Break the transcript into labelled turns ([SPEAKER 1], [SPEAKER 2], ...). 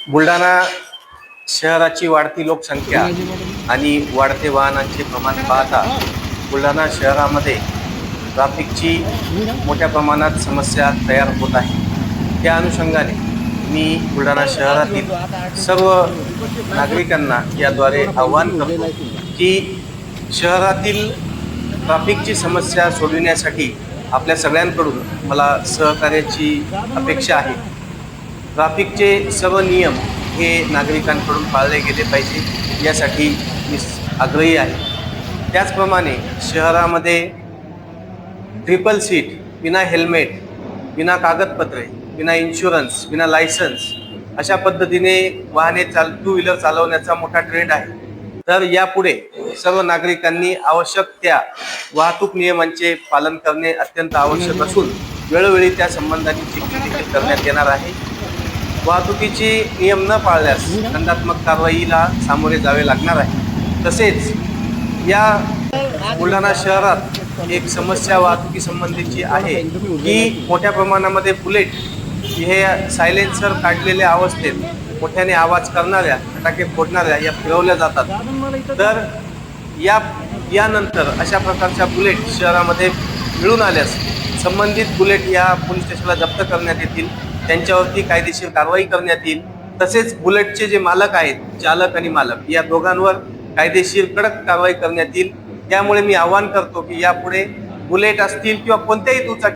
[SPEAKER 1] बुलढाणा शहराची वाढती लोकसंख्या आणि वाढते वाहनांचे प्रमाण पाहता बुलढाणा शहरामध्ये ट्रॅफिकची मोठ्या प्रमाणात समस्या तयार होत आहे. त्या अनुषंगाने मी बुलढाणा शहरातील सर्व नागरिकांना याद्वारे आवाहन करतो की शहरातील ट्रॅफिकची समस्या सोडविण्यासाठी आपल्या सगळ्यांकडून मला सहकार्याची अपेक्षा आहे. ट्रॅफिकचे सर्व नियम हे नागरिकांकडून पाळले गेले पाहिजे यासाठी मी आग्रही आहे. त्याचप्रमाणे शहरामध्ये ट्रिपल सीट, विना हेल्मेट, विना कागदपत्रे, विना इन्शुरन्स, विना लायसन्स अशा पद्धतीने वाहने टू व्हीलर चालवण्याचा मोठा ट्रेंड आहे. तर यापुढे सर्व नागरिकांनी आवश्यक त्या वाहतूक नियमांचे पालन करणे अत्यंत आवश्यक असून वेळोवेळी त्या संबंधाने चेकिंग देखील करण्यात येणार आहे. वाहतुकीचे नियम न पाळल्यास दंडात्मक कारवाईला सामोरे जावे लागणार आहे. तसेच या बुलढाणा शहरात एक समस्या वाहतुकी संबंधीची आहे की मोठ्या प्रमाणामध्ये बुलेट हे सायलेन्सर काढलेल्या अवस्थेत मोठ्याने आवाज करणाऱ्या, फटाके फोडणाऱ्या या फिरवल्या जातात. तर यानंतर अशा प्रकारच्या बुलेट शहरामध्ये मिळून आल्यास संबंधित बुलेट या पोलीस स्टेशनला जप्त करण्यात येतील, त्यांच्यावरती कायदेशीर कारवाई करण्यात येईल. तसेच बुलेटचे जे मालक आहेत, चालक आणि मालक, या दोघांवर कायदेशीर कडक कारवाई करण्यात येईल. त्यामुळे मी आवाहन करतो की यापुढे बुलेट असतील किंवा कोणत्याही दुचाकी